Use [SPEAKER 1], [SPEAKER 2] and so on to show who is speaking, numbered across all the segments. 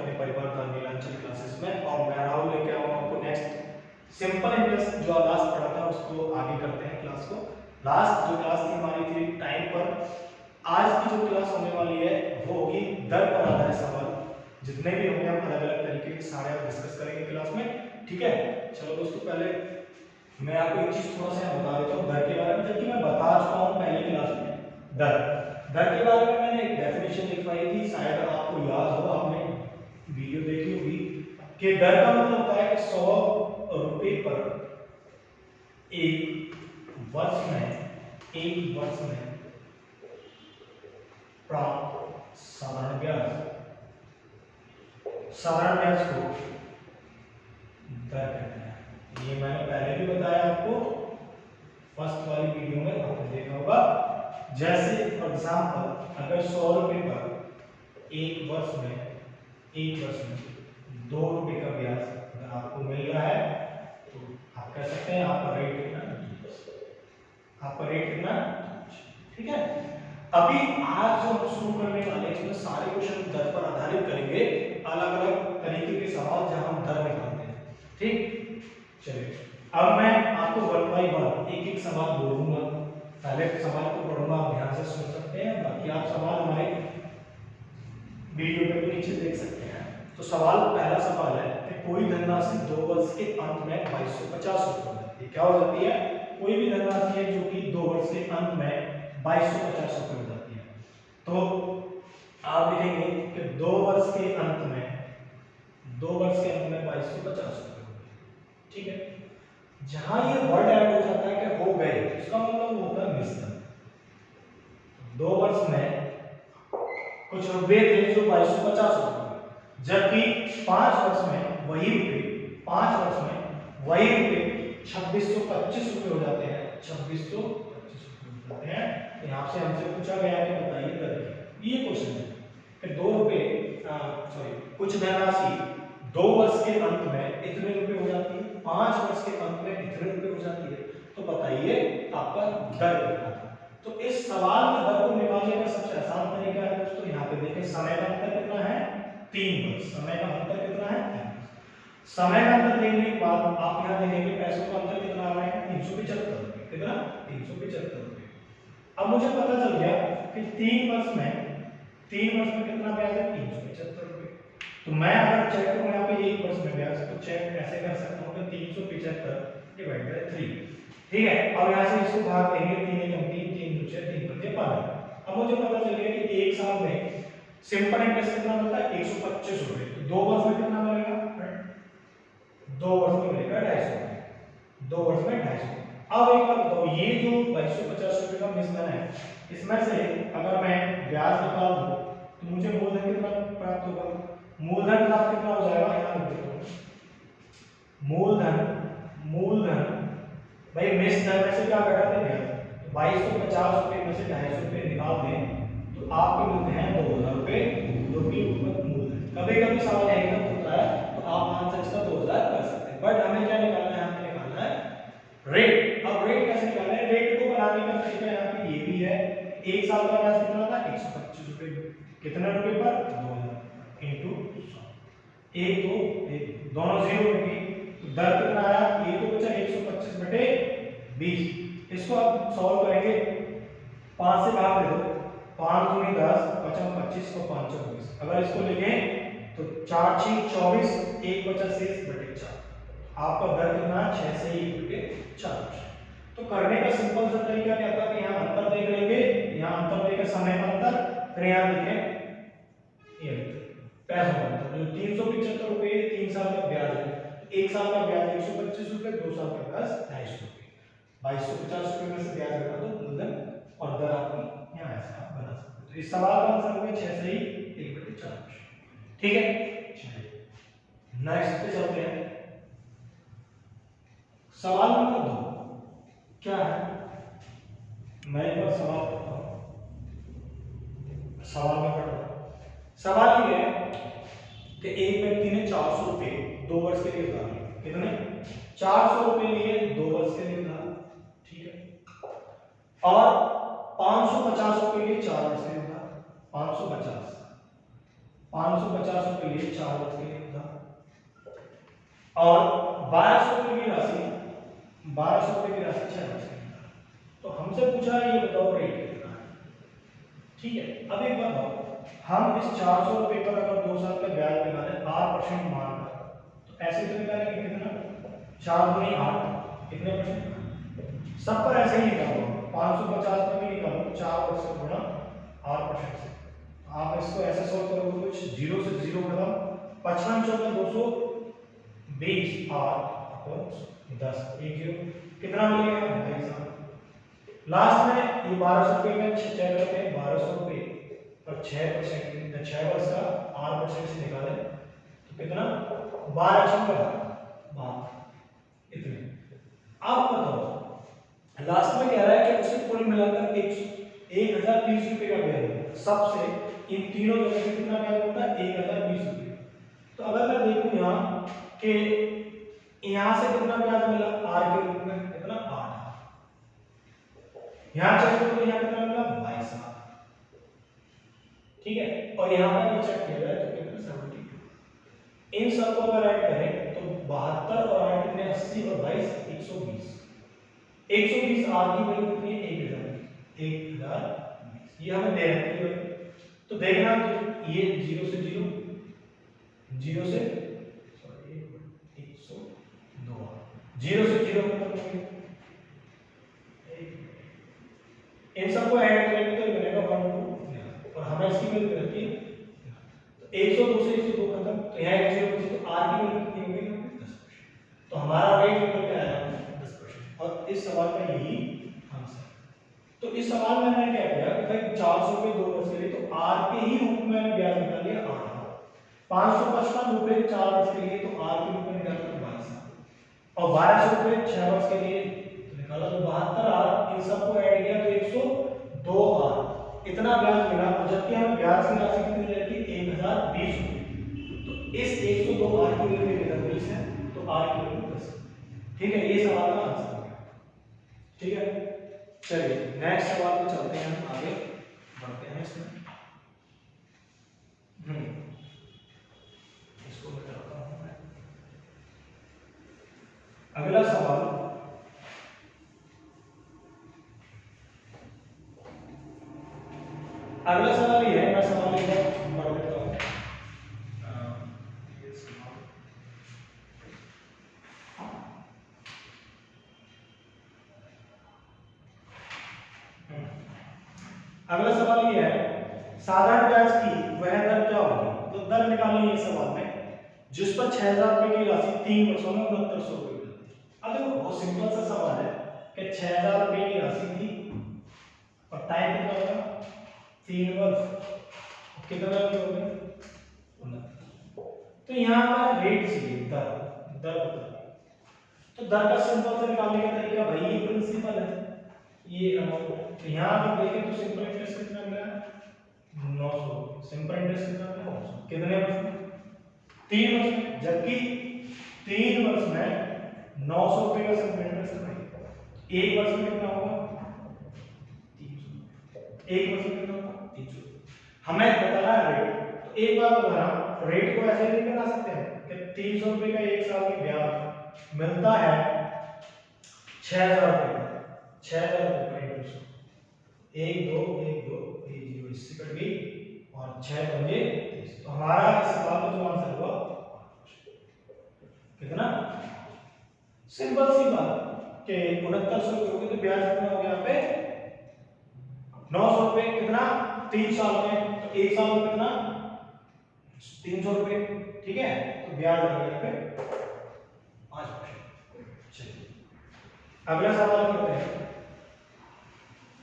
[SPEAKER 1] अपने परिवार नीलांचल क्लासेस में, और मैं राहुल लेके आऊँ आपको नेक्स्ट सिंपल इंग्लिश जो लास्ट पढ़ा था उसको आगे करते हैं क्लास को। लास्ट जो क्लास थी हमारी थी टाइम पर, आज की जो क्लास होने वाली है वो होगी दर पर आधारित सवाल। जितने भी होंगे हम अलग अलग तरीके के सारे आप डिस्कस करेंगे क्लास में, ठीक है। चलो दोस्तों, पहले मैं आपको एक चीज थोड़ा सा बता देता हूँ दर के बारे में, जबकि मैं बता चुका हूँ पहले क्लास में। दर के बारे में मैंने एक डेफिनेशन लिखवाई थी, शायद आपको याद हो, आपने वीडियो देखी होगी, कि दर का मतलब होता है कि 100 रुपए पर एक वर्ष में प्राप्त साधारण ब्याज को दर कहते हैं। ये मैंने पहले भी बताया आपको, फर्स्ट वाली वीडियो में आपने देखा होगा। जैसे फॉर एग्जांपल अगर 100 रुपए पर एक वर्ष में 2 रुपए का ब्याज अगर आपको मिल रहा है तो आप कह सकते हैं आपका रेट कितना, ठीक है। अभी आज जो हम शुरू करने वाले हैं इसमें सारे क्वेश्चन दर पर आधारित करेंगे, अलग अलग तरीके के सवाल जहां हम दर निकालते हैं, ठीक। चलिए, अब मैं आपको वन बाय वन एक एक सवाल बोलूंगा। पहले सवाल को पढ़ूंगा, आप ध्यान से सुन सकते हैं, बाकी आप सवाल हमारे वीडियो पे भी नीचे देख सकते हैं। तो पहला सवाल है कि कोई धनराशि 2 वर्ष के अंत में 2250 रुपये हो जाती है। क्या हो जाती है? कोई भी धनराशि है जो कि 2 वर्ष के अंत में 2250 रुपये हो जाती है। तो आप लिखेंगे कि 2 वर्ष के अंत में 2250 रुपये हो गए, ठीक है। जहां ये वर्ड ऐड हो जाता है कि हो गए, इसका मतलब होता है मिश्रण। 2 वर्ष में कुछ रुपए थे जो 2250 रुपये, जबकि 5 वर्ष में वही रुपए 2625 रुपये हो जाते हैं। 2625 रुपये हो जाते हैं। यहाँ से हमसे पूछा गया कि बताइए दर। ये क्वेश्चन है कि 2 रुपए कुछ धनराशि 2 वर्ष के अंत में इतने रुपए हो जाती है, 5 वर्ष के अंत में इतने रुपए हो जाती है, तो बताइए आपका दर कितना था। तो इस सवाल में दर को निकालने का सबसे आसान तरीका है दोस्तों, यहाँ पे देखें समय का अंतर कितना है, 3 वर्ष। समय का अंतर कितना है, 3 वर्ष। समय का अंतर देखने के बाद आप यहाँ देखेंगे पैसों का अंतर कितना आ रहा है, 375 रुपये। कितना? 375 रुपये। अब मुझे पता चल गया कि 3 वर्ष में कितना ब्याज है, 375 रुपये। तो मैं अगर चेक करूँ यहाँ पे 1 वर्ष में ब्याज, तो चेक ऐसे कर सकता हूँ कि 375 डिवाइड बाय 3, ठीक है। अब यहाँ से इसको भाग देंगे, 3 एकम 3, 3 दूचे 3 पंजे 15। अब मुझे पता चल गया कि 1 साल में सिंपल इंटरेस्ट कितना मिलता है, 125 रुपये। तो 2 वर्ष में कितना मिलेगा, 2 वर्ष में मिलेगा 250 रुपये। 2 वर्ष में 250। अब एक बात बताओ, ये जो 2250 रुपये का मिश्रण है, इसमें से अगर मैं ब्याज निकाल दूं तो मुझे मूलधन कितना प्राप्त होगा। मूलधन प्राप्त कितना हो जाएगा, यहाँ लिख देता हूं। मूलधन भाई मिश्रण में से क्या घटाते हैं ब्याज, तो 2250 रुपये में से 250 रुपये निकाल दें तो आपको मिलते हैं 2000 रुपये, जो कि मूलधन। कभी कभी सवाल एकदम होता है तो आप आंसर इसका 2000 कर सकते हैं, बट हमें क्या निकालना है, हमें निकालना है रेट। अब रेट कैसे निकालना है, रेट को बनाने का तरीका यहाँ पे ये भी है। 1 साल का ब्याज कितना था, 125 रुपये। कितने रुपए पर, 2000 इंटू 1 2 1 दोनों 0 रुपये। दर कितना आया, ये तो बचा 125 बटे 20। इसको आप सॉल्व करेंगे, 5 से भाग दे दो, 5 दूनी 10, 5 25 को 5 24। अगर इसको लिखें तो 4 6 24, 1 बचा शेष बटे 4। आपका दर कितना, 6 से 1 बटे 4। तो करने का सिंपल सा तरीका क्या था कि यहाँ अंतर देख लेंगे, यहाँ अंतर देकर समय का अंतर, फिर यहाँ लिखें ये पैसों का अंतर। जो 375 रुपये 3 साल का ब्याज है, 1 साल का ब्याज 125 रुपये, 2 साल का ब्याज 250 रुपये। 2250 रुपये में से ब्याज घटा दो, मूलधन और दर आपकी यहाँ ऐसा आप बना सकते हो। तो इस सवाल का आंसर होगा 6 से 1 बटे 4। ठीक है, चलिए नेक्स्ट पे चलते हैं। सवाल नंबर 2 क्या है, मैं एक बार सवाल पढ़ता हूं। सवाल में पढ़ रहा हूं। सवाल ये है कि एक व्यक्ति ने 400 रुपये 2 वर्ष के लिए उधार लिए। कितने, 400 रुपये लिए 2 वर्ष के लिए उधार, ठीक है। और 550 रुपये लिए 4 वर्ष के लिए उधार। 550 550 रुपए लिए 4 वर्ष के लिए था, और 1200 रुपए की राशि 1200 रुपए की राशि 6 वर्ष के लिए था। तो हमसे पूछा है ये बताओ रेट कितना है। ठीक है, अब एक बात बताओ, हम इस 400 रुपए पर अगर 2 साल का ब्याज निकालें 8% मानकर, तो ऐसे तो निकालेंगे कितना, 4 दूनी 8, कितने परसेंट, सब पर ऐसे ही निकालो, 550 पर भी निकालो 4 परसेंट गुणा 8% से। आप इसको ऐसे सॉल्व करोगे कुछ 0 से 0 खत्म, 55 14 220 8 अपॉन 10 एक जीरो, कितना मिलेगा भाई साहब। लास्ट में ये 1200 रुपए में चेक करते हैं, 1200 रुपए पर 6% 6 वर्ष का 8% से निकाले तो कितना, 12 का इतने। अब बताओ लास्ट में कह रहा है कि उसे कुल मिलाकर 1030 रुपए का ब्याज है, सबसे इन तीनों जगह से कितना ब्याज होता है, 1020 रुपए। तो अगर मैं देखूं यहाँ कि यहाँ से कितना ब्याज मिला आर के रूप में, कितना 8, यहाँ चेक करो तो यहाँ कितना मिला 22, ठीक है, और यहाँ पर भी चेक किया जाए तो कितना 72। इन सबको अगर ऐड करें तो 72 और 8 कितने, 80 और 22 120, 120 आर की वैल्यू कितनी है 1020, ये हमें दे रखी है। तो देखना तो ये 0 से 0 0 से सॉरी 102, 0 से 0 इन सबको ऐड करेंगे तो बनेगा 1 और हमें इसकी वैल्यू रहती है, तो 102 से 102 खत्म, तो यहाँ 1 0 तो आर की वैल्यू कितनी होगी 10%। तो हमारा रेट निकल के आया 10%, और इस सवाल का यही आंसर। तो इस सवाल में मैंने क्या किया कि भाई 400 रुपए 2 वर्ष के लिए, तो आर के ही रूप में मैंने ब्याज निकाल लिया 8, 555 रुपए 4 वर्ष के लिए, तो आर के रूप में निकाला तो 22, और 1200 रुपए 6 वर्ष के लिए तो निकाला तो 72 आर, इन सबको ऐड किया तो 102 आर, इतना ब्याज मिला। और जबकि हमें ब्याज की राशि कितनी रहती है 1020 रुपए, तो इस 102 आर की वैल्यू 1020 है, तो आर की वैल्यू 10। ठीक है, ये सवाल का आंसर हो गया। ठीक है, चलिए नेक्स्ट सवाल पे चलते हैं, हम आगे बढ़ते हैं इसमें। इसको मैं करता हूं मैं। अगला सवाल, अगला सवाल ये है, मैं सवाल एक बार पढ़ देता हूं। अगला सवाल ये है, साधारण ब्याज की वह दर क्या होगी। तो दर निकालनी है इस सवाल में, जिस पर 6000 रुपए की राशि 3 वर्षों में 6900 रुपए मिलती है। अब देखो बहुत सिंपल सा सवाल है कि 6000 रुपए की राशि थी और टाइम कितना होगा 3 वर्ष, कितना हो गया 69। तो यहाँ पर रेट चाहिए, दर दर, तो दर का सिंपल से निकालने का तरीका भाई ये प्रिंसिपल है, ये अमाउंट। तो यहाँ पर देखें तो सिंपल इंटरेस्ट कितना मिला है 900, सिंपल इंटरेस्ट कितना मिला 900, कितने वर्ष में 3 वर्ष में, जबकि 3 वर्ष में 900 रुपए का सिंपल इंटरेस्ट है, एक वर्ष में कितना होगा 300, एक वर्ष में कितना होगा 300। हमें बताना है रेट, तो एक बार बताना, रेट को ऐसे नहीं बना सकते हैं कि 300 रुपए का एक साल में ब्याज मिलता है 6000 रुपए का, 6000 रुपए का इंटरेस्ट 1 2 1 2 1 0 इससे कट गई और 6 पंजे 30। तो हमारा इस सवाल का जो आंसर हुआ कितना, सिंपल सी बात कि 6900 रुपए होगी, तो ब्याज कितना हो गया यहाँ पे 900 रुपए, कितना 3 साल में, तो 1 साल में कितना 300 रुपए। ठीक है, तो ब्याज आ गया यहाँ पे 5%। चलिए अगला सवाल करते हैं,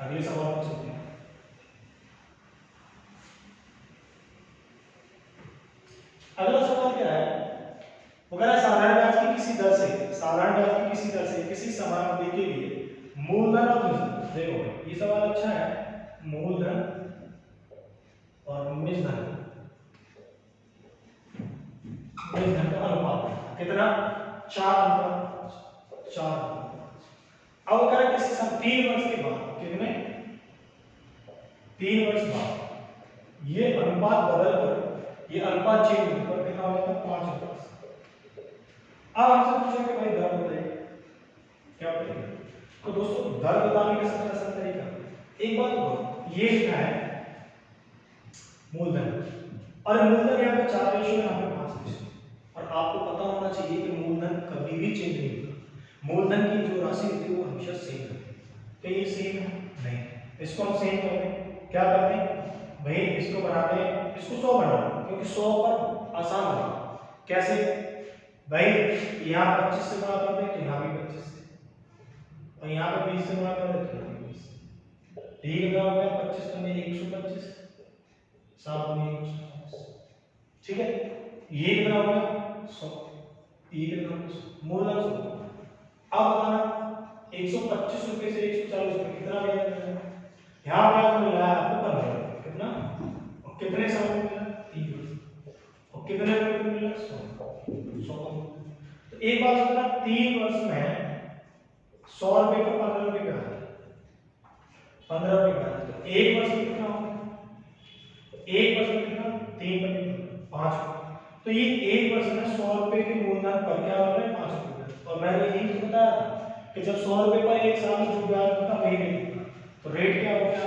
[SPEAKER 1] अगले सवाल पर चलते हैं। अगला सवाल क्या है, वगैरह साधारण ब्याज की किसी दर से, साधारण ब्याज की किसी दर से किसी समान अवधि के लिए मूलधन और निजधन, देखो ये सवाल अच्छा है, मूलधन और निजधन, निजधन का अनुपात कितना 4:4। अब अगर किसी 3 वर्ष के बाद, कितने 3 वर्ष बाद ये अनुपात बदल कर ये अल्फा चेंज होने पर कितना हो जाता है 5 अल्फा। अब हमसे पूछा कि भाई दर बताइए, क्या बताइए? तो दोस्तों दर बताने का सबसे आसान तरीका, एक बात बताओ, ये लिखा है मूलधन, और मूलधन यहाँ पे 4 रेशियो, यहाँ पे 5 रेशियो, और आपको पता होना चाहिए कि मूलधन कभी भी चेंज नहीं होता। मूलधन की जो राशि होती है वो हमेशा सेम रहती है। तो ये सेम है नहीं, इसको हम सेम कर दें, क्या करते हैं भाई, इसको बनाते हैं, इसको 100 बनाओ, क्योंकि 100 पर आसान होगा। कैसे भाई, यहाँ 25 से गुणा कर दे तो यहाँ भी 25 से, और यहाँ पे 20 से गुणा कर दे तो यहाँ भी 20 से। ठीक है, हो गया 25 तो नहीं 125, 7 में 125, ठीक है। ये कितना हो गया 100, ये कितना हो गया मूलधन 100। अब बताना 125 रुपए से 140 रुपए कितना ब्याज मिलेगा? यहाँ ब्याज मिल रहा है आपको 15, कितना, और कितने साल में मिला 3 वर्ष, और कितने रुपए में मिला 100। तो एक बात बताना, 3 वर्ष में 100 रुपए का 15 रुपए ब्याज, 15 रुपए ब्याज, तो एक वर्ष में कितना होगा? एक वर्ष में कितना, 3 बटे 5। तो ये एक वर्ष में 100 रुपए के मूलधन पर क्या हो रहा है 5 रुपए, और मैंने यही तो बताया था कि जब 100 रुपए पर एक साल में जो ब्याज होता है वही रेट होता है। तो रेट क्या हो गया,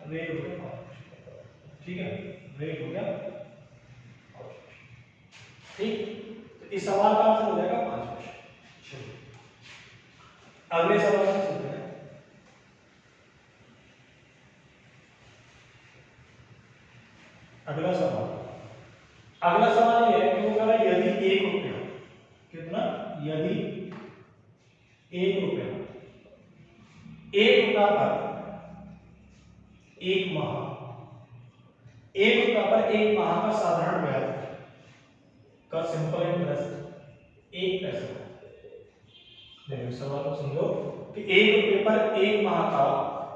[SPEAKER 1] रेट हो गया 5%, ठीक है, रेट हो गया 5%, ठीक। तो इस सवाल का आंसर हो जाएगा 5%। चलिए अगले सवाल में चलते हैं। अगला सवाल, अगला सवाल ये है कि वो कह रहा है यदि 1 रुपया, कितना, यदि 1 रुपया, 1 रुपया पर 1 माह, 1 रुपया पर 1 माह का साधारण ब्याज का सिंपल इंटरेस्ट 1 पैसा। देखो सवाल को समझो कि 1 रुपये पर 1 माह का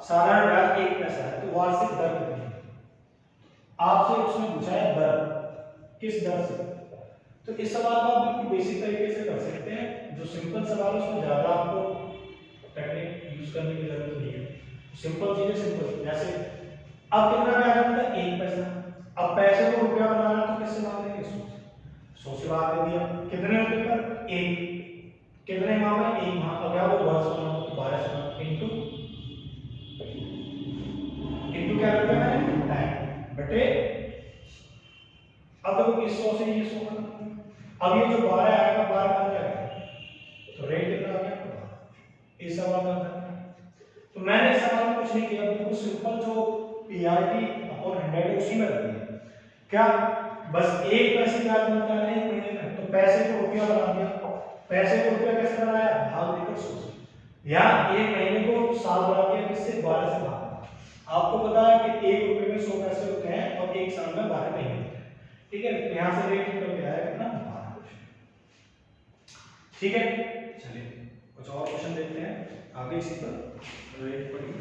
[SPEAKER 1] साधारण ब्याज 1 पैसा है, तो वार्षिक दर कितनी है? आपसे उसने पूछा है दर, किस दर से। तो इस सवाल को आप बिल्कुल बेसिक तरीके से कर सकते हैं, जो सिंपल सवाल उसमें ज्यादा आपको टेक्निक यूज करने की जरूरत नहीं है। सिंपल चीजें सिंपल, जैसे अब कितना ब्याज होता है 1 पैसा, अब पैसे को रुपया बनाना तो किससे भाग देंगे 100 से, 100 से भाग दे दिया, कितने रुपए पर 1, कितने माह में 1 माह, अब यहाँ वो वर्ष बनाओ तो 12 से इनटू इनटू क्या करते हैं मैंने टाइम बटे, अब देखो इस 100 से ये 100 का, अब ये जो 12 आएगा 12 का क्या है, तो रेट कितना आ गया, इस सवाल का आंसर। तो मैंने इस सवाल में कुछ नहीं किया, बिल्कुल सिंपल जो पीआरटी अपॉन 100 उसी में रख दिया, क्या बस 1 पैसे ब्याज मिलता है 1 महीने में, तो पैसे को रुपया बना दिया, पैसे को रुपया कैसे बनाया, भाग देकर 100 से, या 1 महीने को साल बना दिया, किससे 12 से भाग। आपको पता है कि 1 रुपए में 100 पैसे होते हैं और 1 साल में 12 महीने होते हैं, ठीक है। तो यहाँ से रेट निकल के आया कितना 12%, ठीक है। चलिए कुछ और क्वेश्चन देखते हैं आगे, इसी पर रेट पर ही।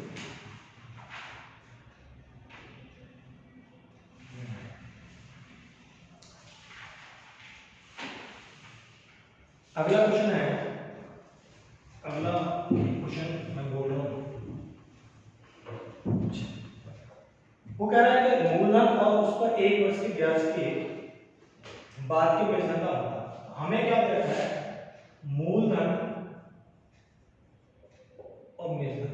[SPEAKER 1] अगला क्वेश्चन है, अगला क्वेश्चन मैं बोल रहा हूँ, वो कह रहा है कि मूलधन और उस पर 1 वर्ष के ब्याज के बाद के ब्याज का अनुपात। हमें क्या दे रखा है, मूलधन और मूलधन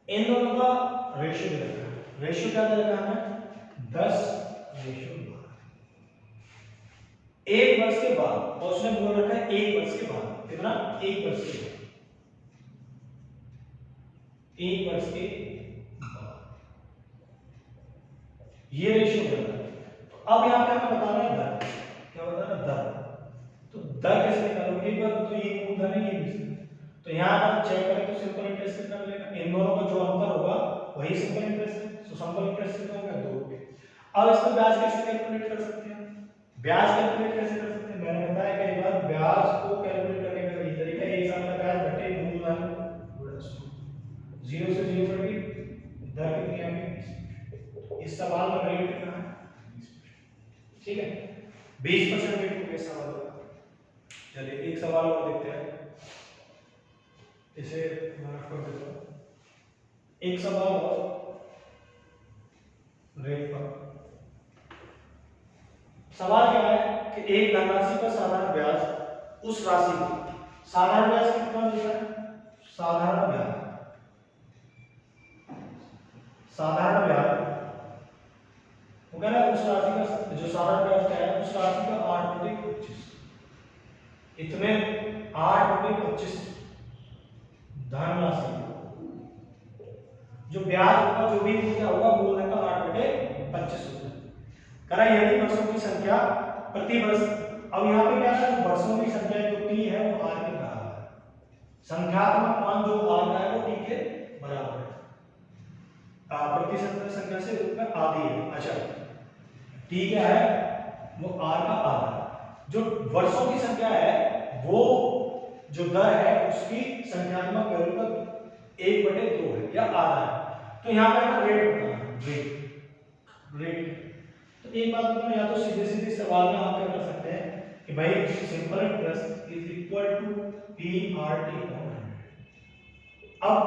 [SPEAKER 1] इन दोनों का रेशियो दे रखा है। रेशियो क्या दे रखा है, 10:12। 1 वर्ष के बाद, और उसने बोल रखा है 1 वर्ष के बाद, कितना 1 वर्ष के बाद, 1 वर्ष के बाद ये रेशियो दे रखा है। अब यहाँ पे हमें बताना है दर, क्या बताना दर, तो दर कैसे निकालोगे, एक बार तो ये मूलधन है ये भी, तो यहाँ पर चेक करें तो सिंपल इंटरेस्ट कितना मिलेगा, इन दोनों का जो अंतर होगा वही सिंपल इंटरेस्ट है, तो सिंपल इंटरेस्ट कितना होगा 2 रुपए। अब इसका ब्याज कैसे कैलकुलेट कर सकते हैं, ब्याज कैलकुलेट कैसे कर सकते हैं, मैंने बताया कई बार ब्याज को कैलकुलेट करने का यही तरीका है, 1 साल का ब्याज बटे मूलधन, 0 से 0 कट गई, दर कितनी आ गई, इस सवाल में रेट कितना है 20%, ठीक है, 20% रेट हो गया सवाल का। चलिए एक सवाल और देखते हैं, इसे मार्क कर देता हूं, एक सवाल और रेट पर। सवाल क्या है कि एक धनराशि पर साधारण ब्याज उस राशि को, साधारण ब्याज कितना मिलता है, साधारण ब्याज, साधारण ब्याज वो कह रहा है उस राशि का जो साधारण ब्याज क्या है उस राशि का 8/25, इतने 8/25 धनराशि जो ब्याज होगा, जो भी क्या होगा, मूलधन का 8/25 होगा। कह रहा है यदि वर्षों की संख्या प्रति वर्ष, अब यहाँ पे क्या है, वर्षों की संख्या जो t है वो r के बराबर है, संख्यात्मक मान जो r का है वो t के बराबर है, प्रतिशत संख्या से रूप में आधी है। अच्छा, t क्या है, वो r का आधा है। जो वर्षों की संख्या है वो जो दर है उसकी संख्यात्मक वैल्यू का 1/2 है या आधा है। तो यहाँ पे ना रेट होता है, रेट। तो एक बात बताओ, या तो सीधे सीधे सवाल में आप क्या कर सकते हैं कि भाई simple interest is equal to PRT। अब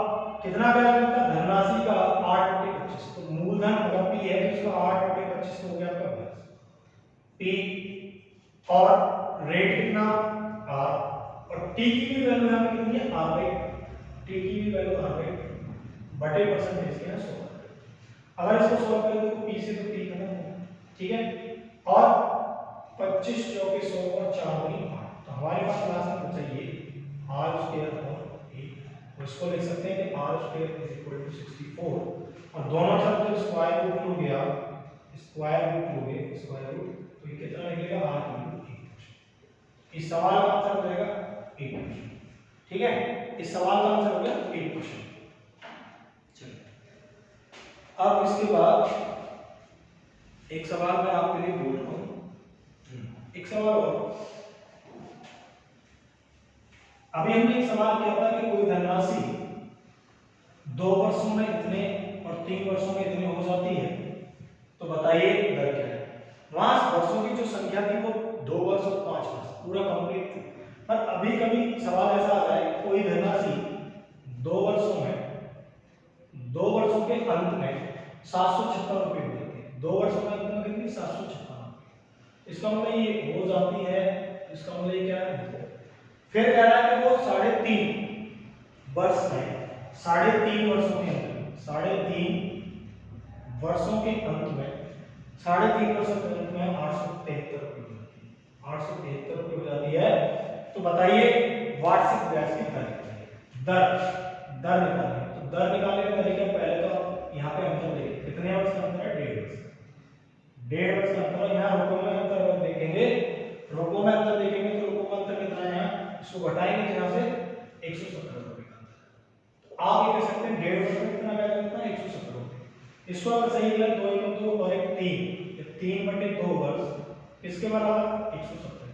[SPEAKER 1] कितना ब्याज मिलता है, धनराशि का 8/25, तो मूलधन अगर P है तो इसका 8/25 हो गया आपका ब्याज P, और रेट कितना R, और T की भी वैल्यू यहाँ पे कितनी है, R/, T की भी वैल्यू R/, बटे परसेंटेज के 100। अगर इसको सॉल्व करें तो P से तो T खत्म होगा, ठीक है। और 25 चौके 100 और 4 दूनी 8, तो हमारे पास क्लास में चाहिए r² और 8, उसको लिख सकते हैं कि r² = 64, और दोनों तरफ जब स्क्वायर रूट लोगे आप, स्क्वायर रूट लोगे, स्क्वायर रूट, तो ये कितना निकलेगा, r³। इस सवाल का आंसर हो जाएगा 8%, ठीक है। इस सवाल का आंसर हो गया 8%। चलिए अब इसके बाद एक सवाल मैं आपके लिए बोल रहा हूं, एक सवाल और। अभी हमने एक सवाल किया था कि कोई धनराशि 2 वर्षों में इतने और 3 वर्षों में इतने हो जाती है, तो बताइए दर क्या है। वहां वर्षों की जो संख्या थी वो 2 वर्ष और 5 वर्ष पूरा कंप्लीट थी, पर अभी कभी सवाल ऐसा आता है कोई धनराशि 2 वर्षों में, 2 वर्षों के अंत में 756 रुपये हो जाती है, 2 वर्षों के अंत में कितनी, 756। इसका मतलब ये हो जाती है, इसका मतलब ये क्या है, फिर कह रहा है कि वो 3.5 वर्ष में, 3.5 वर्षों के अंत में, 3.5 वर्षों के अंत में, 3.5 वर्षों के अंत में 873 रुपये हो जाती है, 873 रुपये हो जाती है। तो बताइए वार्षिक ब्याज की दर निकालिए। तो दर निकालने का तरीका पहले तो यहाँ पे अंतर देखिए, कितने वर्ष का अंतर है, 1.5 वर्ष, 1.5 वर्ष का अंतर। यहाँ रुपयों में अंतर अगर देखेंगे, रुपयों में अंतर देखेंगे तो रुपयों का अंतर कितना है, यहाँ इसको घटाएंगे यहाँ से 170 रुपये का अंतर। तो आप ये कह सकते हैं 1.5 वर्ष में कितना ब्याज मिलता है, 170 रुपये। इसको अगर सही किया 2 × 2 और 1 3, 3/2 वर्ष इसके बराबर 170।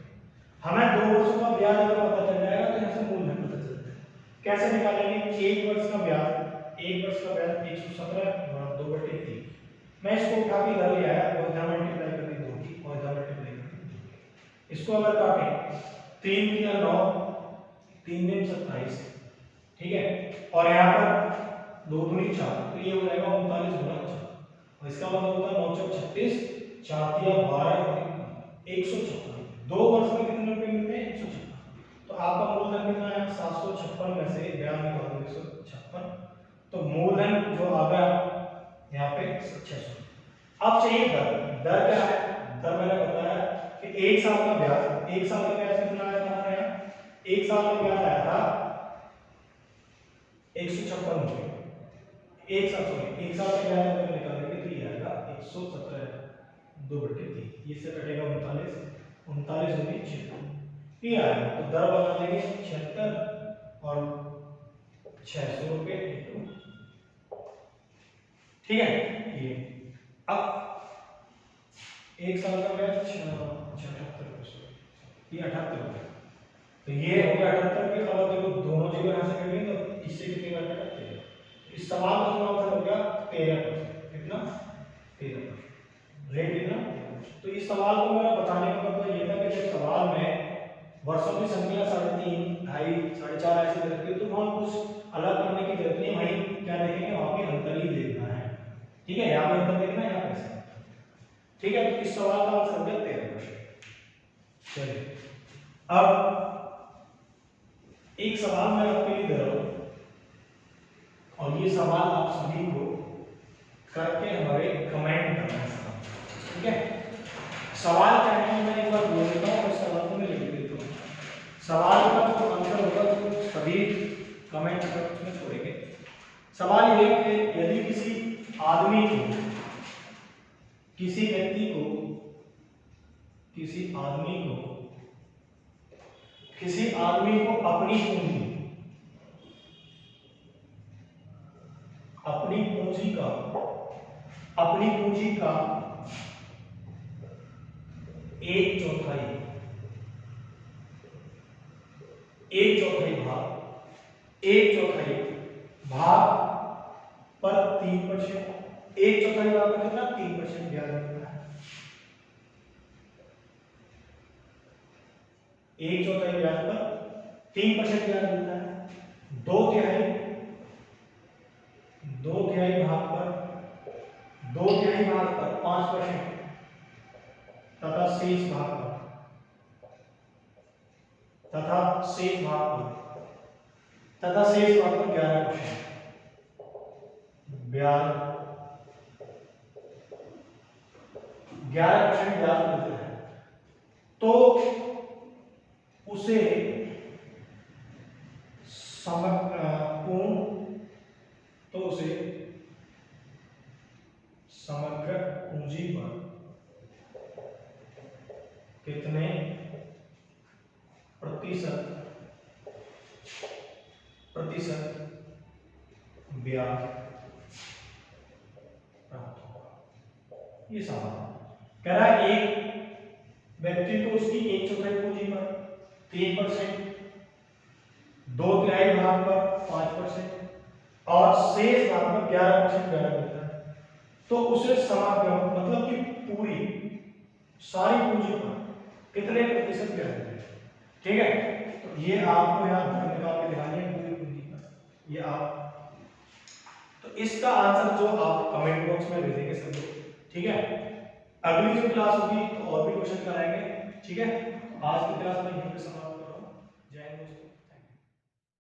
[SPEAKER 1] हमें 2 वर्षों का ब्याज अगर पता चल जाएगा तो यहाँ से मूलधन पता चल जाएगा। कैसे निकालेंगे, 1 वर्ष का ब्याज, 1 वर्ष का ब्याज 117 × 2/3। मैं इसको उठा के इधर ले आया और इधर मल्टीप्लाई कर दी 2 की, और इधर मल्टीप्लाई कर दी 2 की। इसको अगर काटें 3 × 9, 3 × 27, ठीक है, और यहाँ पर 2 दूनी 4, तो ये हो जाएगा 39 × 4, और इसका मतलब होता है 9 × 36, 4 × 12 156। 2 वर्ष में कितने रुपए मिलते हैं, 156। तो आपका मूलधन कितना है, 756 में से ब्याज निकाल दो 156, तो मूलधन जो आ गया यहाँ पे 600। अब चाहिए दर क्या है, दर मैंने बताया कि 1 साल का ब्याज, 1 साल का ब्याज कितना आया था हमारे यहाँ, 1 साल का ब्याज आया था 156 रुपये। 1 साल का ब्याज अगर निकालेंगे तो ये आएगा 117 2/3, ये से कटेगा 39, 39 होगी 76, ये आएगा। तो दर बना लेंगे 76 और 600 रुपये, ठीक है। ये अब 1 साल का ब्याज 78 रुपये, ये 78 रुपये, तो ये हो गया 78 रुपये। अब देखो दोनों जगह यहाँ से करेंगे तो इससे कितने का कटेगा, 13। इस सवाल का जो आंसर हो गया 13%, कितना, 13%, रेट कितना। तो इस सवाल को मेरा बताने का मतलब ये था कि जब सवाल में वर्षों की संख्या 3.5, 2.5, 4.5 ऐसे रखी है तो वहाँ कुछ अलग करने की जरूरत नहीं, वहीं क्या देखेंगे, वहाँ पे अंतर ही देखना है, ठीक है। यहाँ पे अंतर देखना है, यहाँ पे, ठीक है। तो इस सवाल का आंसर हो गया 13%। अब एक सवाल मैं आपके लिए दे रहा हूं और ये सवाल आप सभी को करके हमारे कमेंट करना है, ठीक है। सवाल क्या है मैं एक बार बोल देता हूँ और सवाल को मैं लिख देता हूँ। सवाल का जो आंसर होगा तो सभी कमेंट बॉक्स में छोड़ेंगे। सवाल ये है कि यदि किसी आदमी को, किसी व्यक्ति को, किसी आदमी को अपनी पूंजी, अपनी पूंजी का 1/4 भाग पर 3%, 1/4 भाग पर कितना 3% ब्याज मिलता है। 1/4 ब्याज पर 3% ब्याज मिलता है। 2/3 भाग पर 5% तथा शेष भाग पर तथा शेष भाग पर 11% ब्याज 11% ब्याज मिलता है। तो उसे समग्र पूंजी पर कितने प्रतिशत ब्याज प्राप्त होगा। ये सवाल कह रहा है एक व्यक्ति को उसकी 1/4 पूंजी पर 3%, 2/3 भाग पर 5% और शेष भाग पर 11% ब्याज मिलता है। तो उसे समग्र मतलब कि पूरी सारी पूंजी पर कितने प्रतिशत ब्याज मिलेगा, ठीक है। तो ये आपको यहाँ निकाल के दिखानी है पूरी पूंजी पर, ये आप। तो इसका आंसर जो आप कमेंट बॉक्स में भेजेंगे सब लोग, ठीक है। अगली जो क्लास होगी तो और भी क्वेश्चन कराएंगे, ठीक है। आज की क्लास में यहीं पे समाप्त।